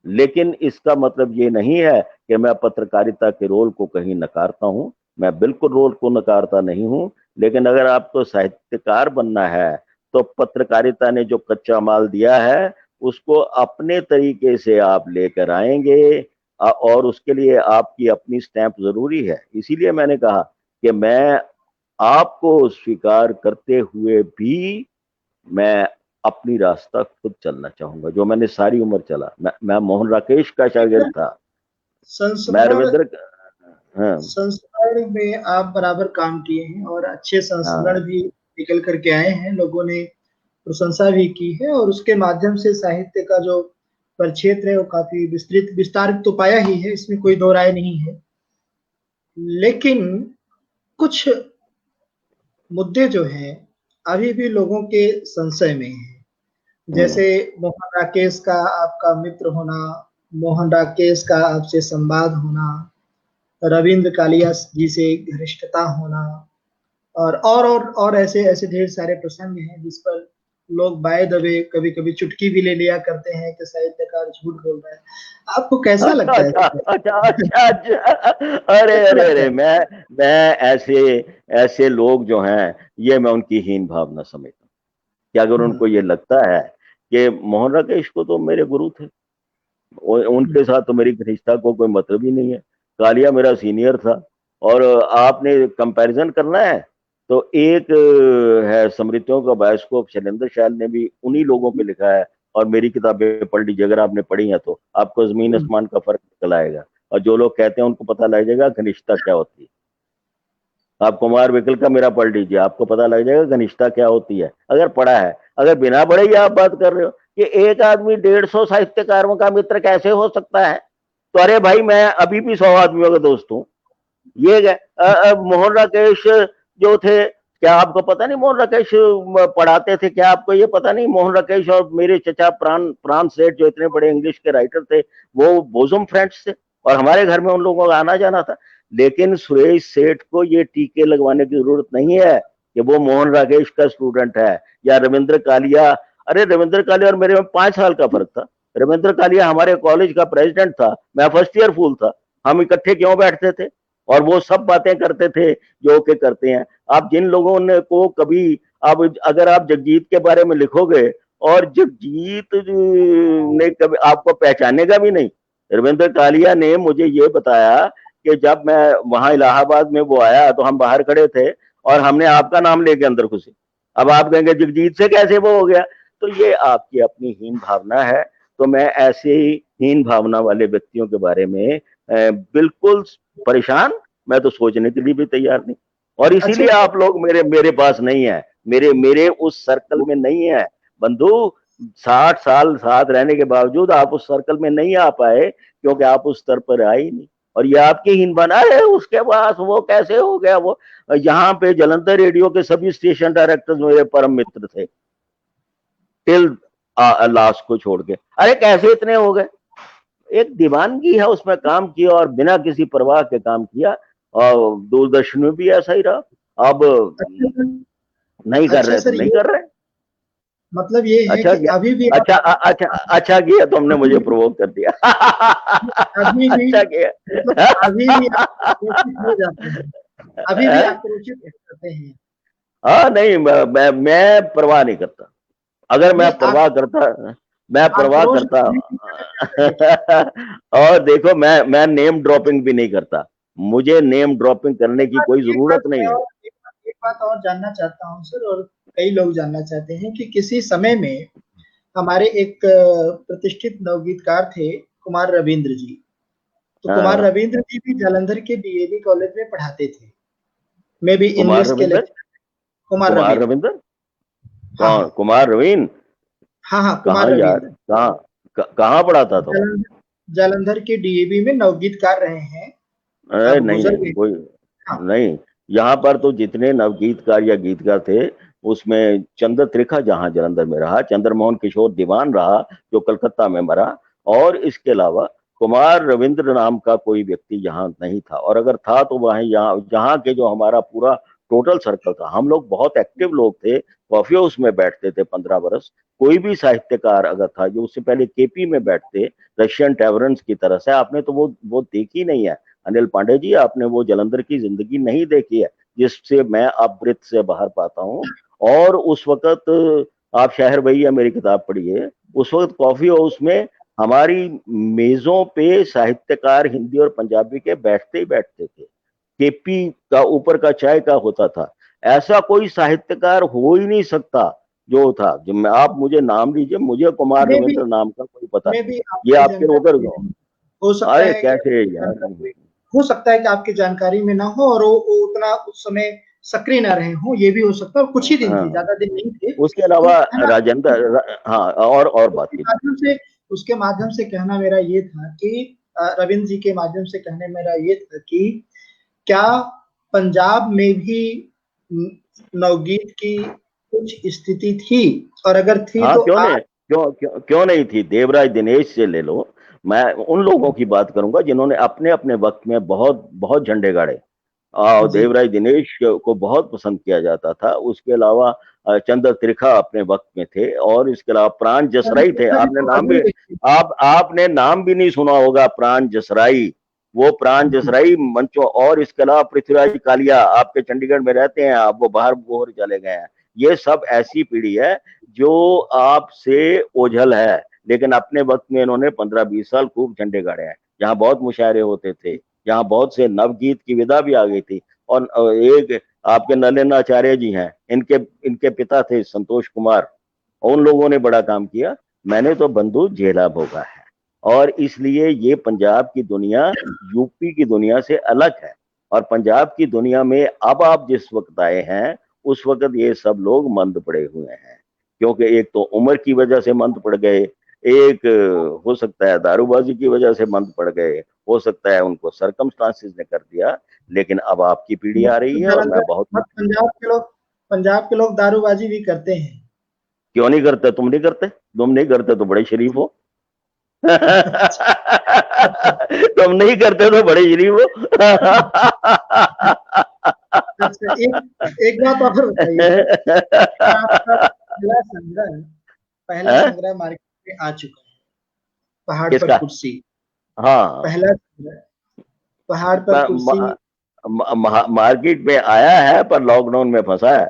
लेकिन इसका मतलब ये नहीं है कि मैं पत्रकारिता के रोल को कहीं नकारता हूं, मैं बिल्कुल रोल को नकारता नहीं हूं। लेकिन अगर आपको साहित्यकार बनना है तो पत्रकारिता ने जो कच्चा माल दिया है उसको अपने तरीके से आप लेकर आएंगे, और उसके लिए आपकी अपनी स्टैंप जरूरी है। इसीलिए मैंने कहा कि मैं आपको स्वीकार करते हुए भी मैं अपनी रास्ता खुद चलना चाहूंगा, जो मैंने सारी उम्र चला। मैं मोहन राकेश का शागिर्द था। मैं
संस्मरण
रविंद्र, हाँ
संस्मरण में आप बराबर काम किए हैं और अच्छे संस्मरण
हाँ
भी निकल कर के आए हैं, लोगों ने प्रशंसा भी की है और उसके माध्यम से साहित्य का जो परिक्षेत्र है वो काफी विस्तारित तो पाया ही है, इसमें कोई दो राय नहीं है। लेकिन कुछ मुद्दे जो हैं अभी भी लोगों के संशय में हैं।
हम्म,
जैसे मोहन राकेश का आपका मित्र होना, मोहन राकेश का आपसे संवाद होना, रविंद्र कालिया जी से घनिष्ठता होना और ऐसे ऐसे ढेर सारे प्रसंग हैं जिस पर लोग बाय द वे कभी-कभी चुटकी भी ले लिया करते हैं कि साहित्यकार झूठ बोल रहा है। आपको कैसा
अच्छा
लगता है
अच्छा
इसमें?
अच्छा अच्छा अच्छा, अरे
कैसा
अरे
लगता
अरे,
है?
मैं ऐसे ऐसे लोग जो हैं ये मैं उनकी हीन भावना समझता हूँ कि अगर
हुँ,
उनको ये लगता है कि मोहन राकेश को तो मेरे गुरु थे,
हुँ,
उनके साथ तो मेरी घनिष्ठता को कोई मतलब ही नहीं है। कालिया मेरा सीनियर था। और आपने कंपैरिजन करना है तो एक है स्मृतियों का बायोस्कोप, शैलेंद्र शायल ने भी उन्हीं लोगों पे लिखा है। और मेरी किताबें पढ़ लीजिए, अगर आपने पढ़ी है तो आपको जमीन
हुँ,
आसमान का फर्क निकल आएगा। और जो लोग कहते हैं उनको पता लग जाएगा घनिष्ठता क्या होती है। आप कुमार विकल का मेरा पढ़ लीजिए, आपको पता लग जाएगा घनिष्ठता क्या होती है, अगर पढ़ा है। अगर बिना पढ़े ही आप बात कर रहे हो कि एक आदमी 150 साहित्यकारों का मित्र कैसे हो सकता है, तो अरे भाई मैं अभी भी 100 आदमियों का दोस्त हूँ। ये मोहन राकेश जो थे, क्या आपको पता नहीं मोहन राकेश पढ़ाते थे? क्या आपको ये पता नहीं मोहन राकेश और मेरे चचा प्राण प्राण सेठ जो इतने बड़े इंग्लिश के राइटर थे वो बोसम फ्रेंड्स थे, और हमारे घर में उन लोगों का आना जाना था। लेकिन सुरेश सेठ को ये टीके लगवाने की जरूरत नहीं है कि वो मोहन राकेश का स्टूडेंट है, या रविंद्र कालिया। अरे रविंद्र कालिया और मेरे में 5 साल का फर्क था। रविंद्र कालिया हमारे कॉलेज का प्रेसिडेंट था, मैं फर्स्ट ईयर फूल था। हम इकट्ठे क्यों बैठते थे और वो सब बातें करते थे जो के करते हैं। आप जिन लोगों ने को कभी, अब अगर आप जगजीत के बारे में लिखोगे और जगजीत ने कभी आपको पहचानेगा भी नहीं। रविंद्र कालिया ने मुझे ये बताया कि जब मैं वहां इलाहाबाद में वो आया तो हम बाहर खड़े थे और हमने आपका नाम लेके अंदर घुसे। अब आप कहेंगे जगजीत से कैसे वो हो गया? तो ये आपकी अपनी हीन भावना है। तो मैं ऐसे ही हीन भावना वाले व्यक्तियों के बारे में बिल्कुल परेशान, मैं तो सोचने के लिए भी तैयार नहीं। और
अच्छा
इसीलिए आप लोग मेरे मेरे पास नहीं है, मेरे मेरे उस सर्कल में नहीं है बंधु। 60 साल साथ रहने के बावजूद आप उस सर्कल में नहीं आ पाए क्योंकि आप उस स्तर पर आए ही नहीं। और ये आपकी हीन बना है। उसके पास वो कैसे हो गया? वो यहाँ पे जलंधर रेडियो के सभी स्टेशन डायरेक्टर्स मेरे परम मित्र थे, टिल लास्ट को छोड़ के। अरे कैसे इतने हो गए? एक दीवानगी है, उसमें काम किया और बिना किसी परवाह के काम किया। और दूरदर्शन में भी ऐसा ही रहा। अब
अच्छा सर,
नहीं कर
अच्छा
रहे तो
सर,
नहीं
ये
कर रहे।
मतलब ये है
अच्छा
कि
किया,
अभी भी
अच्छा अच्छा अच्छा किया तुमने मुझे प्रोवोक कर दिया।
अभी भी
अच्छा किया।
मतलब अभी भी आप आक्रोशित हो जाते हैं, अभी भी आक्रोशित करते हैं।
हाँ नहीं, मैं परवाह नहीं करता। अगर मैं
नहीं,
परवाह करता, मैं परवाह
आक्रोश
करता।
दिखाने की वजह क्या है देखिए।
और देखो, मैं नेम ड्रॉपिंग भी नहीं करता। मुझे नेम ड्रॉपिंग करने की कोई
एक बात
जरूरत नहीं
मैं
है।
और एक बात और जानना चाहता हूँ सर, और कई लोग जानना चाहते हैं कि किसी समय में हमारे एक प्रतिष्ठित नवगीतकार थे कुमार रविंद्र जी। तो कुमार
हाँ,
रविंद्र जी भी जालंधर के डीएवी कॉलेज में पढ़ाते थे, मे बी
कुमार
इंग्लिश के
रविंद्र।
लेक्चर। कुमार
कुमार
रविंद्र।
रविंद्र
हाँ
कौन?
हाँ।
कुमार रवीन?
हाँ हाँ, कुमार
कहाँ यार?
रविंद्र
कहाँ? कहाँ पढ़ाता था वो?
जालंधर जालंधर के डीएवी में नवगीतकार रहे हैं।
अरे
अब
नहीं
गुजर
नहीं
गए।
कोई
हाँ
नहीं। यहाँ पर तो जितने नवगीतकार या गीतकार थे, उसमें चंद्र त्रिखा जहाँ जलंधर में रहा, चंद्रमोहन किशोर दीवान रहा जो कलकत्ता में मरा, और इसके अलावा कुमार रविंद्र नाम का कोई व्यक्ति यहाँ नहीं था। और अगर था तो वहीं यहाँ जहाँ के जो हमारा पूरा टोटल सर्कल था, हम लोग बहुत एक्टिव लोग थे। कॉफी हाउस में बैठते थे 15 बरस। कोई भी साहित्यकार अगर था, जो उससे पहले केपी में बैठते, रशियन टैवरन्स की तरह से, आपने तो वो देखी नहीं है अनिल पांडे जी। आपने वो जलंधर की जिंदगी नहीं देखी है जिससे मैं अवृत से बाहर पाता हूँ। और उस वक्त आप शहर भैया मेरी किताब पढ़िए, उस वक्त कॉफी हाउस में हमारी मेजों पे साहित्यकार हिंदी और पंजाबी के बैठते ही बैठते थे। केपी का ऊपर का चाय का होता था। ऐसा कोई साहित्यकार हो ही नहीं सकता जो था। जो मैं, आप मुझे नाम लीजिए, मुझे कुमार
मैं भी
रविंद्र नाम का कोई पता
मैं
नहीं।
भी
ये
आपकी
आपके उधर
जानकारी में, हो सकता
अरे
है कि
कैसे
आपकी
यार?
जानकारी, हो सकता है कि आपकी जानकारी में ना हो और वो उतना उस समय सक्रिय ना रहे हो, ये भी हो सकता है। और कुछ ही दिन थे,
हाँ,
ज्यादा दिन नहीं थे।
उसके
तो
अलावा
कहना,
हाँ, और बात
उसके
कीजिए।
माध्यम से उसके माध्यम से कहना मेरा ये था कि रविंद्र जी के माध्यम से कहने मेरा ये था कि क्या पंजाब में भी नवगीत की कुछ स्थिति थी, और अगर थी
हाँ,
तो
क्यों नहीं?
आज।
क्यों नहीं थी? देवराज दिनेश से ले लो। मैं उन लोगों की बात करूंगा जिन्होंने अपने अपने वक्त में बहुत बहुत झंडे गाड़े।
जी
देवराज दिनेश को बहुत पसंद किया जाता था। उसके अलावा चंद्र त्रिखा अपने वक्त में थे, और इसके अलावा प्राण जसराई थे।
जी,
आपने
तो
नाम भी,
अभी
आपने नाम भी नहीं सुना होगा, प्राण जसराई। वो प्राण जसराई मंचों, और इसके अलावा पृथ्वीराज कालिया आपके चंडीगढ़ में रहते हैं, आप वो बाहर बोहर चले गए हैं। ये सब ऐसी पीढ़ी है जो आपसे ओझल है, लेकिन अपने वक्त में इन्होंने 15-20 साल खूब झंडे गाड़े हैं। यहाँ बहुत मुशायरे होते थे, यहाँ बहुत से नवगीत की विदा भी आ गई थी। और एक आपके नलिनाचार्य जी हैं, इनके इनके पिता थे संतोष कुमार। उन लोगों ने बड़ा काम किया। मैंने तो बंधु झेला भोगा है। और इसलिए ये पंजाब की दुनिया यूपी की दुनिया से अलग है। और पंजाब की दुनिया में अब आप जिस वक्त आए हैं, उस वक्त ये सब लोग मंद पड़े हुए हैं। क्योंकि एक तो उम्र की वजह से मंद पड़ गए, एक हो सकता है दारूबाजी की वजह से मंद पड़ गए, हो सकता है उनको सरकमस्टांसिस ने कर दिया। लेकिन अब आपकी पीढ़ी आ रही है और मैं बहुत
जालंधर पंजाब के लोग दारूबाजी भी करते हैं।
क्यों नहीं करते? तुम नहीं करते? तुम नहीं करते तो बड़े शरीफ हो। तुम नहीं करते तो बड़े शरीफ हो।
अच्छा, एक एक बात और बताइए सर, आपका पहला संग्रह मार्केट में आ चुका है, पहाड़ पर
किसका?
कुर्सी।
हाँ,
पहला संग्रह, पहाड़ पर कुर्सी।
मार्केट में आया है पर लॉकडाउन में फंसा है।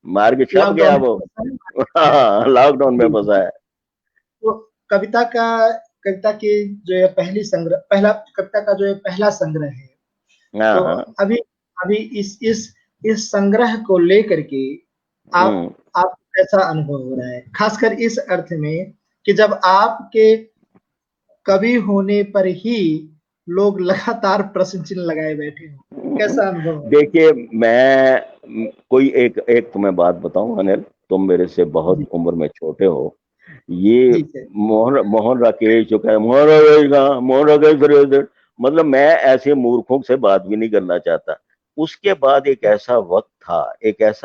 मार्केट छप गया
लॉकडाउन
वो।
में।
हाँ, लॉकडाउन में
जी,
फंसा है।
तो कविता का कविता की जो ये पहला कविता का जो ये पहला संग्रह है,
हाँ
तो
हाँ।
अभी अभी इस संग्रह को लेकर के आप
हम्म।
आप कैसा अनुभव हो रहा है, खासकर इस अर्थ में कि जब आपके कवि होने पर ही लोग लगातार प्रश्न चिन्ह लगाए बैठे हो, कैसा अनुभव हो रहा है?
देखिए, मैं कोई एक एक तुम्हें बात बताऊं अनिल, तुम मेरे से बहुत
जी
उम्र में छोटे हो। ये
जी सर।
मोहन मोहन राकेश जो कहे मोहन राकेश कहाँ, मोहन राकेश फिर, मतलब मैं ऐसे मूर्खों से बात भी नहीं करना चाहता। उसके बाद एक ऐसा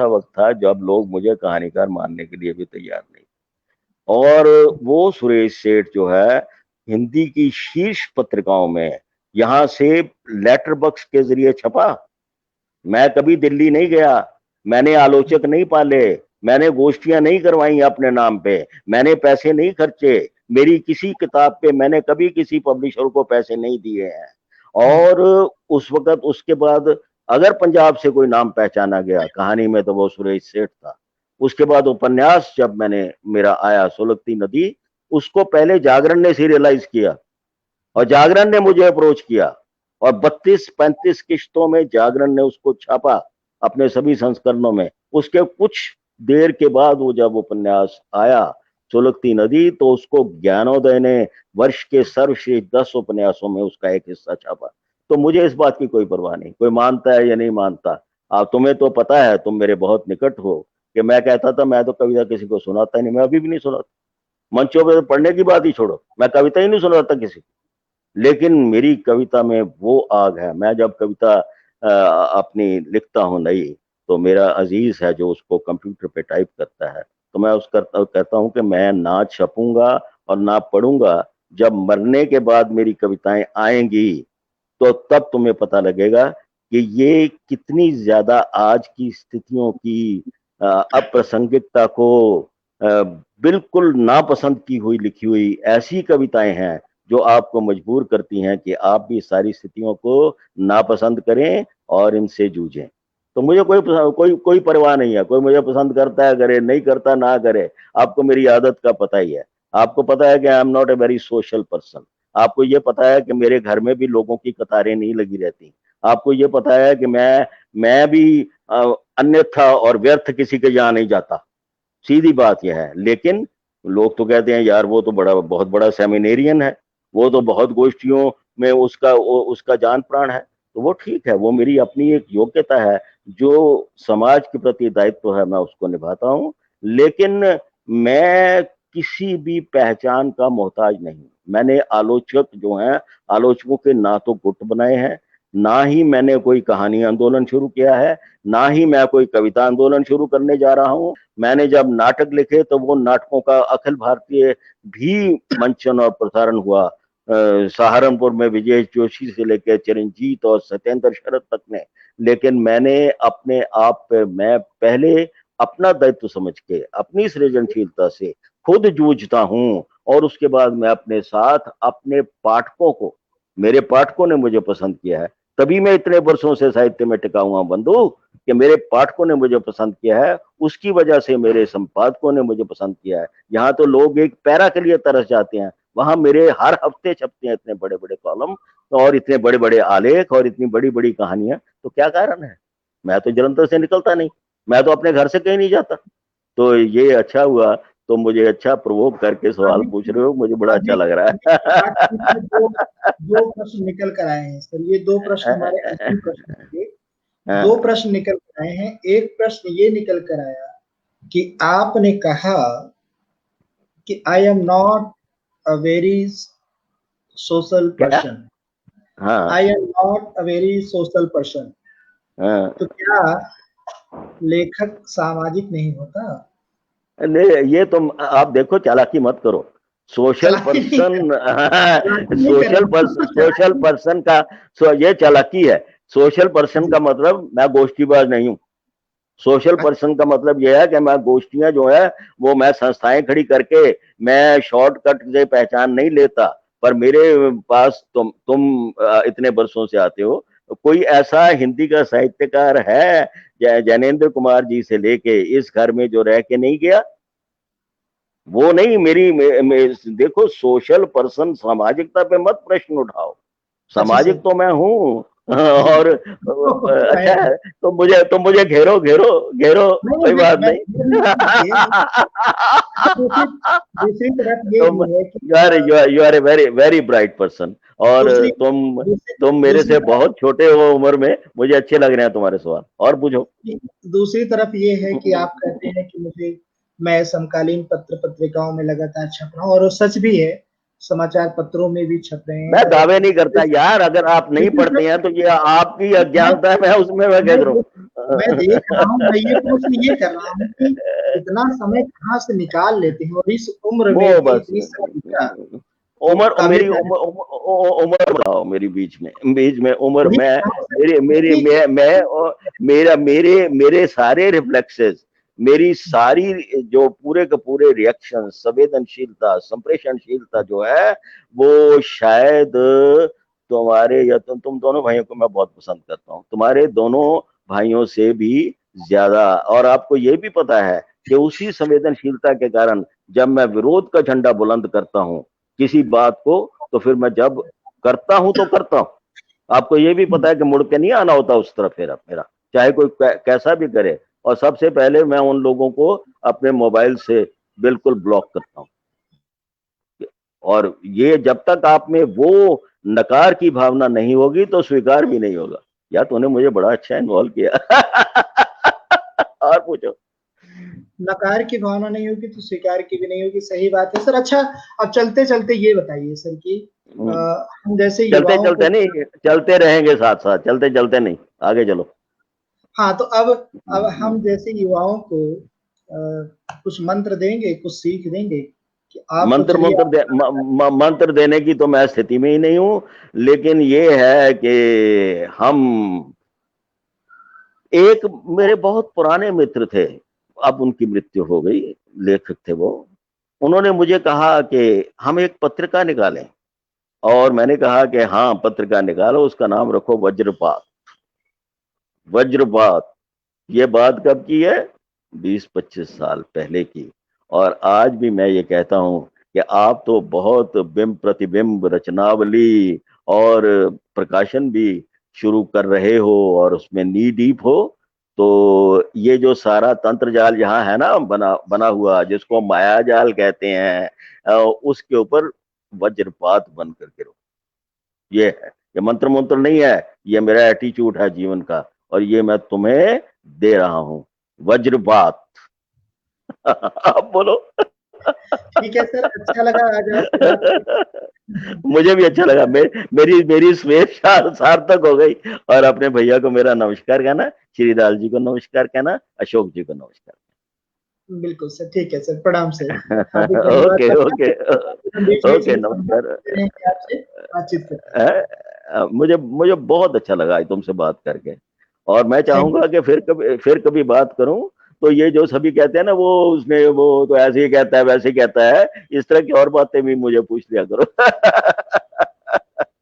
वक्त था जब लोग मुझे कहानीकार मानने के लिए भी तैयार नहीं। और वो सुरेश सेठ जो है, हिंदी की शीर्ष पत्रिकाओं में यहाँ से लेटर बॉक्स के जरिए छपा। मैं कभी दिल्ली नहीं गया, मैंने आलोचक नहीं पाले, मैंने गोष्ठियां नहीं करवाई अपने नाम पे, मैंने पैसे नहीं खर्चे, मेरी किसी किताब पे मैंने कभी किसी पब्लिशर को पैसे नहीं दिए हैं। और उस वक्त उसके बाद अगर पंजाब से कोई नाम पहचाना गया कहानी में तो वो सुरेश सेठ था। उसके बाद उपन्यास जब मैंने मेरा आया सुलगती नदी, उसको पहले जागरण ने सीरियलाइज किया और जागरण ने मुझे अप्रोच किया और 32-35 किश्तों में जागरण ने उसको छापा अपने सभी संस्करणों में। उसके कुछ देर के बाद वो जब उपन्यास आया सुलगती नदी, तो उसको ज्ञानोदय ने वर्ष के सर्वश्रेष्ठ 10 उपन्यासों में उसका एक हिस्सा छापा। तो मुझे इस बात की कोई परवाह नहीं, कोई मानता है या नहीं मानता। आप तुम्हें तो पता है, तुम मेरे बहुत निकट हो, कि मैं कहता था मैं तो कविता किसी को सुनाता नहीं, मैं अभी भी नहीं सुनाता। मंचों पे तो पढ़ने की बात ही छोड़ो, मैं कविता ही नहीं सुनाता किसी। लेकिन मेरी कविता में वो आग है। मैं जब कविता अपनी लिखता हूँ नई, तो मेरा अजीज है जो उसको कंप्यूटर पे टाइप करता है, तो मैं उसका कहता हूँ कि मैं ना छपूंगा और ना पढ़ूंगा। जब मरने के बाद मेरी कविताएं आएंगी तो तब तुम्हें पता लगेगा कि ये कितनी ज्यादा आज की स्थितियों की अप्रासंगिकता को बिल्कुल नापसंद की हुई लिखी हुई ऐसी कविताएं हैं जो आपको मजबूर करती हैं कि आप भी सारी स्थितियों को नापसंद करें और इनसे जूझें। तो मुझे कोई परवाह नहीं है, कोई मुझे पसंद करता है करे, नहीं करता ना करे। आपको मेरी आदत का पता ही है। आपको पता है कि I am not a very social person. आपको ये पता है कि मेरे घर में भी लोगों की कतारें नहीं लगी रहती। आपको ये पता है कि मैं भी अन्यथा और व्यर्थ किसी के यहाँ नहीं जाता। सीधी बात यह है। लेकिन लोग तो कहते हैं यार वो तो बहुत बड़ा सेमिनेरियन है, वो तो बहुत गोष्ठियों में उसका जान प्राण है। तो वो ठीक है, वो मेरी अपनी एक योग्यता है। जो समाज के प्रति दायित्व है मैं उसको निभाता हूँ। लेकिन मैं किसी भी पहचान का मोहताज नहीं। मैंने आलोचक जो हैं, आलोचकों के ना तो गुट बनाए हैं, ना ही मैंने कोई कहानी आंदोलन शुरू किया है, ना ही मैं कोई कविता आंदोलन शुरू करने जा रहा हूँ। मैंने जब नाटक लिखे तो वो नाटकों का अखिल भारतीय भी मंचन और प्रसारण हुआ। सहारनपुर में विजय जोशी से लेकर चिरंजीत और सत्येंद्र शरद तक ने। लेकिन मैंने अपने आप पे मैं पहले अपना दायित्व समझ के अपनी सृजनशीलता से खुद जूझता हूँ, और उसके बाद मैं अपने साथ अपने पाठकों को, मेरे पाठकों ने मुझे पसंद किया है, तभी मैं इतने वर्षों से साहित्य में टिका हुआ बंधु, कि मेरे पाठकों ने मुझे पसंद किया है, उसकी वजह से मेरे संपादकों ने मुझे पसंद किया है। यहाँ तो लोग एक पैरा के लिए तरस जाते हैं, वहां मेरे हर हफ्ते छपते हैं इतने बड़े बड़े कॉलम और इतने बड़े बड़े आलेख और इतनी बड़ी बड़ी कहानियां। तो क्या कारण है? मैं तो जलंधर से निकलता नहीं, मैं तो अपने घर से कहीं नहीं जाता। तो ये अच्छा हुआ, तो मुझे अच्छा प्रोवोक करके सवाल
अभी
पूछ रहे हो, मुझे बड़ा
अभी
अच्छा लग रहा
अभी बातचीत में दो दो प्रश्न निकल कर आए हैं सर, ये दो प्रश्न हमारे अंतिम प्रश्न थे। दो
है।
प्रश्न निकल कर आए हैं। एक प्रश्न ये निकल कर आया कि आपने कहा कि I am not a very social
क्या?
पर्सन।
हाँ
I am not a very social person.
हाँ।
तो क्या लेखक सामाजिक नहीं होता?
नहीं, ये तुम आप देखो, चालाकी मत करो। सोशल
चालाकी नहीं कर
पर्सन
चालाकी नहीं कर रहा हूँ
सोशल
चालाकी।
पर्सन का ये चालाकी है। सोशल पर्सन
जी
का मतलब मैं गोष्ठीबाज नहीं हूँ। सोशल पर्सन का मतलब यह है कि मैं गोष्ठियां जो है वो मैं संस्थाएं खड़ी करके मैं शॉर्टकट से पहचान नहीं लेता। पर मेरे पास तुम इतने वर्षों से आते हो, कोई ऐसा हिंदी का साहित्यकार है जैनेन्द्र कुमार जी से लेके इस घर में जो रह के नहीं गया? वो नहीं, देखो, सोशल पर्सन, सामाजिकता पे मत प्रश्न उठाओ।
अच्छा
सामाजिक
सर।
तो मैं हूँ
जी।
और अच्छा है, तो मुझे घेरो घेरो घेरो,
नहीं
कोई
नहीं,
बात
मैं
नहीं।
अच्छा, दूसरी दूसरी तरफ ये
तुम
भी है कि
you are a very very bright person, और
दूसरी
तुम मेरे
दूसरी
से बहुत छोटे हो उम्र में, मुझे अच्छे लग रहे हैं तुम्हारे सवाल, और पूछो।
दूसरी तरफ ये है कि आप कहते हैं कि मैं समकालीन पत्र पत्रिकाओं में लगातार छप रहा हूँ, और वो सच भी है, समाचार पत्रों में भी छप रहे हैं।
मैं
और
दावे नहीं करता यार, अगर आप नहीं
दूसरी
पढ़ते
तरफ
हैं तो ये आपकी
मैं
अज्ञानता है, मैं उसमें मैं क्या
मैं
करूं?
मैं देख रहा हूँ, मैं ये प्रश्न ये कर रहा हूँ कि इतना समय कहाँ से निकाल लेते हैं, और इस उम्र में
वो
भी
बस
इतनी सारी लिखा, तो
उम्र,
काबिल
मेरी
तारीफ।
उम्र बताओ, मेरी बीच में उम्र,
वही
मैं
कह रहा हूँ सर,
मेरे मेरे
क्योंकि
मैं और मेरे सारे रिफ्लेक्सेस, मेरी सारी जो पूरे के पूरे रिएक्शन, संवेदनशीलता, संप्रेषणशीलता जो है, वो शायद तुम्हारे या तुम दोनों भाइयों को मैं बहुत पसंद करता हूँ, तुम्हारे दोनों भाइयों से भी ज्यादा। और आपको ये भी पता है कि उसी संवेदनशीलता के कारण जब मैं विरोध का झंडा बुलंद करता हूं किसी बात को, तो फिर मैं जब करता हूं तो करता हूं। आपको ये भी पता है कि मुड़ के नहीं आना होता उस तरफ मेरा, चाहे कोई कैसा भी करे। और सबसे पहले मैं उन लोगों को अपने मोबाइल से बिल्कुल ब्लॉक करता हूं। और ये जब तक आप में वो नकार की भावना नहीं होगी तो स्वीकार भी नहीं होगा। यार तूने मुझे बड़ा अच्छा इन्वॉल्व किया। और पूछो।
नकार की भावना नहीं होगी तो स्वीकार की भी नहीं होगी, सही बात है सर। अच्छा, अब चलते चलते ये बताइए सर कि हम जैसे
चलते
युवाओं को,
चलते नहीं, चलते रहेंगे साथ साथ, चलते चलते नहीं, आगे चलो।
हाँ तो अब हम जैसे युवाओं को कुछ मंत्र देंगे, कुछ सीख देंगे कि आप तो
मंत्र
चलिए
मंत्र देने की तो मैं स्थिति में ही नहीं हूं, लेकिन ये है कि हम, एक मेरे बहुत पुराने मित्र थे, अब उनकी मृत्यु हो गई, लेखक थे वो, उन्होंने मुझे कहा कि हम एक पत्रिका निकालें। और मैंने कहा कि हाँ पत्रिका निकालो, उसका नाम रखो वज्रपात। वज्रपात, ये बात कब की है? 20-25 साल पहले की। और आज भी मैं ये कहता हूं कि आप तो बहुत बिंब प्रतिबिंब रचनावली और प्रकाशन भी शुरू कर रहे हो और उसमें नी डीप हो, तो ये जो सारा तंत्र जाल यहाँ है ना बना बना हुआ, जिसको माया जाल कहते हैं, उसके ऊपर वज्रपात बन करके रहो। ये है, ये मंत्र मंत्र नहीं है, ये मेरा एटीट्यूड है जीवन का, और ये मैं तुम्हें दे रहा हूं, वज्रपात। आप बोलो।
ठीक है सर, अच्छा लगा आज आपसे बात
मुझे भी अच्छा लगा, मेरी मेरी स्वेच्छा सार्थक हो गई। और अपने भैया को मेरा नमस्कार कहना, श्रीदास जी को नमस्कार कहना, अशोक जी को नमस्कार।
बिल्कुल सर, ठीक है सर, प्रणाम सर। काफी धन्यवाद
ओके
सर,
ओके
हम बीच बीच
ओके,
में संपर्क
नमस्कार।
करते रहेंगे आपसे, बातचीत करते रहेंगे।
मुझे मुझे बहुत अच्छा लगा आज तुमसे बात करके, और मैं
थैंक
चाहूंगा कि फिर कभी बात करूं। तो ये जो सभी कहते हैं ना, वो उसने वो तो ऐसे ही कहता है वैसे ही कहता है, इस तरह की और बातें भी मुझे पूछ लिया करो।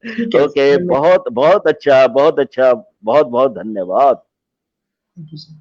ठीक है
ओके,
सर,
बहुत बहुत अच्छा, बहुत अच्छा, बहुत बहुत धन्यवाद।
Thank you sir.